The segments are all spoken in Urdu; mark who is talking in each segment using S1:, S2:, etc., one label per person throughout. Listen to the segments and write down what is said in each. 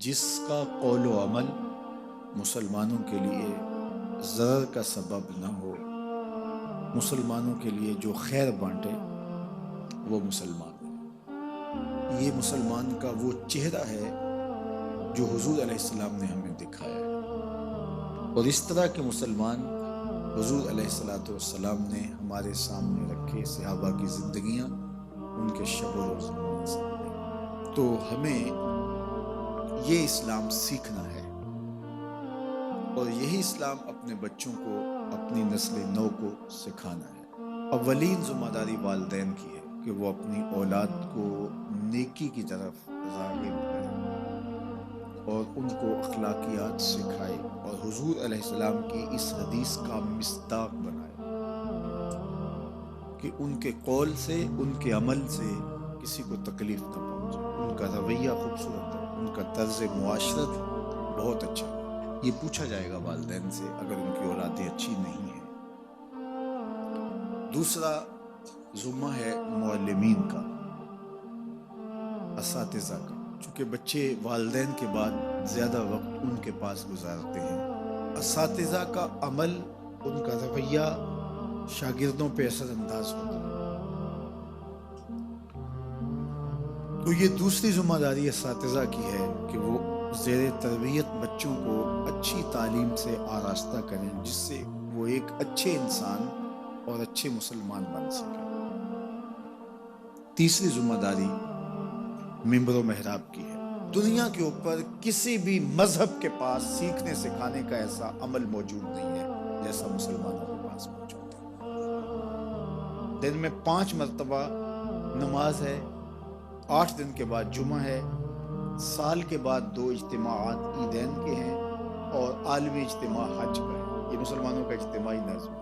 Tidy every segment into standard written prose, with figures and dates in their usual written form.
S1: جس کا قول و عمل مسلمانوں کے لیے ضرر کا سبب نہ ہو، مسلمانوں کے لیے جو خیر بانٹے وہ مسلمان ہے۔ یہ مسلمان کا وہ چہرہ ہے جو حضور علیہ السلام نے ہمیں دکھایا ہے، اور اس طرح کے مسلمان حضور علیہ السلام نے ہمارے سامنے رکھے، صحابہ کی زندگیاں، ان کے شب و روز ہمارے سامنے۔ تو ہمیں یہ اسلام سیکھنا ہے، اور یہی اسلام اپنے بچوں کو، اپنی نسل نو کو سکھانا ہے۔ اولین ذمہ داری والدین کی ہے کہ وہ اپنی اولاد کو نیکی کی طرف راغب کرے اور ان کو اخلاقیات سکھائے، اور حضور علیہ السلام کی اس حدیث کا مصداق بنائے کہ ان کے قول سے، ان کے عمل سے کسی کو تکلیف نہ پہنچے۔ ان کا رویہ خوبصورت ہے، ان کا طرز معاشرت بہت اچھا ہے۔ یہ پوچھا جائے گا والدین سے اگر ان کی اولادیں اچھی نہیں ہیں۔ دوسرا ذمہ ہے معلمین کا، اساتذہ کا، چونکہ بچے والدین کے بعد زیادہ وقت ان کے پاس گزارتے ہیں۔ اساتذہ کا عمل، ان کا رویہ شاگردوں پہ اثر انداز ہوتا ہے۔ تو یہ دوسری ذمہ داری اساتذہ کی ہے کہ وہ زیر تربیت بچوں کو اچھی تعلیم سے آراستہ کریں، جس سے وہ ایک اچھے انسان اور اچھے مسلمان بن سکیں۔ تیسری ذمہ داری منبر و محراب کی ہے۔ دنیا کے اوپر کسی بھی مذہب کے پاس سیکھنے سکھانے کا ایسا عمل موجود نہیں ہے جیسا مسلمانوں کے پاس موجود ہے۔ دن میں 5 مرتبہ نماز ہے، 8 دن کے بعد جمعہ ہے، سال کے بعد 2 اجتماعات عیدین کے ہیں، اور عالمی اجتماع حج کا ہے۔ یہ مسلمانوں کا اجتماعی نظم ہے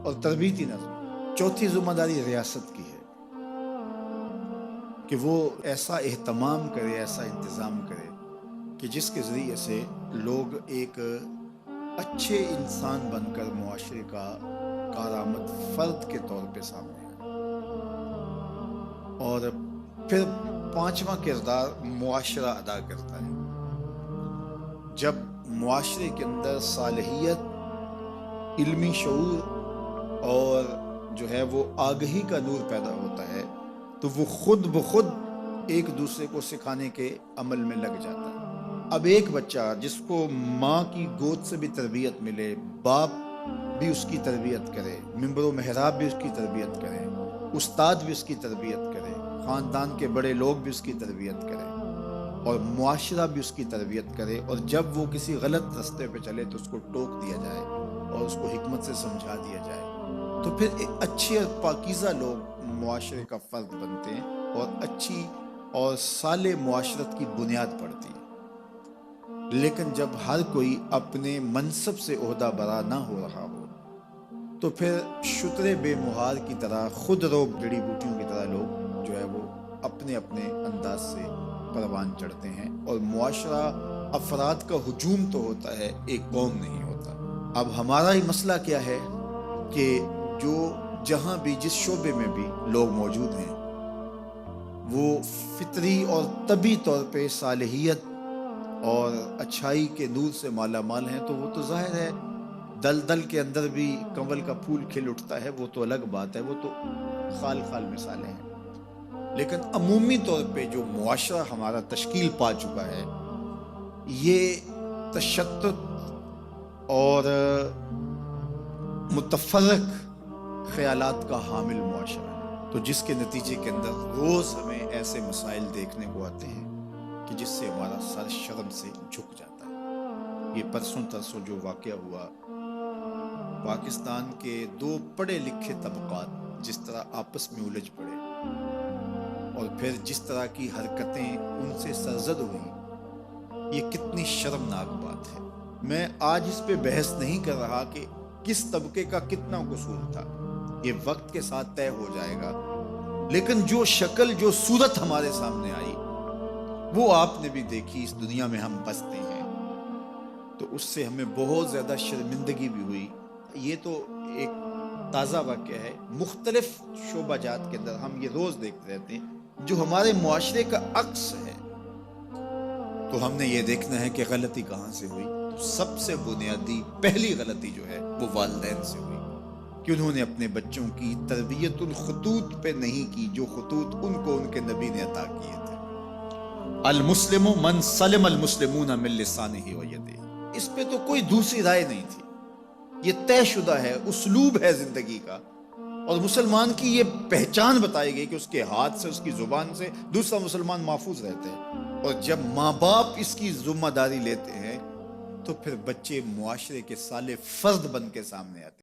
S1: اور تربیتی نظم ہے۔ چوتھی ذمہ داری ریاست کی ہے کہ وہ ایسا اہتمام کرے، ایسا انتظام کرے کہ جس کے ذریعے سے لوگ ایک اچھے انسان بن کر معاشرے کا کارآمد فرد کے طور پہ سامنے آئے۔ اور پھر 5واں کردار معاشرہ ادا کرتا ہے۔ جب معاشرے کے اندر صالحیت، علمی شعور اور جو ہے وہ آگہی کا نور پیدا ہوتا ہے، تو وہ خود بخود ایک دوسرے کو سکھانے کے عمل میں لگ جاتا ہے۔ اب ایک بچہ جس کو ماں کی گود سے بھی تربیت ملے، باپ بھی اس کی تربیت کرے، منبر و محراب بھی اس کی تربیت کرے، استاد بھی اس کی تربیت کرے، خاندان کے بڑے لوگ بھی اس کی تربیت کریں، اور معاشرہ بھی اس کی تربیت کرے، اور جب وہ کسی غلط راستے پہ چلے تو اس کو ٹوک دیا جائے اور اس کو حکمت سے سمجھا دیا جائے، تو پھر ایک اچھے اور پاکیزہ لوگ معاشرے کا فرد بنتے ہیں، اور اچھی اور صالح معاشرت کی بنیاد پڑتی ہے۔ لیکن جب ہر کوئی اپنے منصب سے عہدہ برا نہ ہو رہا ہو، تو پھر شتر بے مہار کی طرح، خود روب جڑی بوٹیوں کی طرح لوگ جو ہے وہ اپنے اپنے انداز سے پروان چڑھتے ہیں، اور معاشرہ افراد کا ہجوم تو ہوتا ہے، ایک قوم نہیں ہوتا۔ اب ہمارا ہی مسئلہ کیا ہے کہ جو جہاں بھی، جس شعبے میں بھی لوگ موجود ہیں، وہ فطری اور طبی طور پہ صالحیت اور اچھائی کے نور سے مالا مال ہیں، تو وہ تو ظاہر ہے دل کے اندر بھی کنول کا پھول کھل اٹھتا ہے، وہ تو الگ بات ہے، وہ تو خال خال مثالیں ہیں۔ لیکن عمومی طور پہ جو معاشرہ ہمارا تشکیل پا چکا ہے، یہ تشدد اور متفرق خیالات کا حامل معاشرہ ہے، تو جس کے نتیجے کے اندر روز ہمیں ایسے مسائل دیکھنے کو آتے ہیں کہ جس سے ہمارا سر شرم سے جھک جاتا ہے۔ یہ پرسوں جو واقعہ ہوا، پاکستان کے 2 پڑھے لکھے طبقات جس طرح آپس میں الجھ پڑے، اور پھر جس طرح کی حرکتیں ان سے سرزد ہوئیں، یہ کتنی شرمناک بات ہے۔ میں آج اس پہ بحث نہیں کر رہا کہ کس طبقے کا کتنا قصور تھا، یہ وقت کے ساتھ طے ہو جائے گا، لیکن جو شکل، جو صورت ہمارے سامنے آئی، وہ آپ نے بھی دیکھی۔ اس دنیا میں ہم بستے ہیں، تو اس سے ہمیں بہت زیادہ شرمندگی بھی ہوئی۔ یہ تو ایک تازہ واقعہ ہے، مختلف شعبہ جات کے اندر ہم یہ روز دیکھتے رہتے ہیں جو ہمارے معاشرے کا عکس ہے۔ تو ہم نے یہ دیکھنا ہے کہ غلطی کہاں سے ہوئی. تو سب سے بنیادی پہلی غلطی جو ہے وہ والدین سے ہوئی کہ انہوں نے اپنے بچوں کی تربیت الخطوط پہ نہیں کی جو خطوط ان کو ان کے نبی نے عطا کیے تھے. المسلم من سلم المسلمون من لسانہ و یدہ. اس پہ تو کوئی دوسری رائے نہیں تھی. یہ طے شدہ ہے، اسلوب ہے زندگی کا، اور مسلمان کی یہ پہچان بتائی گئی کہ اس کے ہاتھ سے، اس کی زبان سے دوسرا مسلمان محفوظ رہتے ہیں. اور جب ماں باپ اس کی ذمہ داری لیتے ہیں تو پھر بچے معاشرے کے صالح فرد بن کے سامنے آتے ہیں.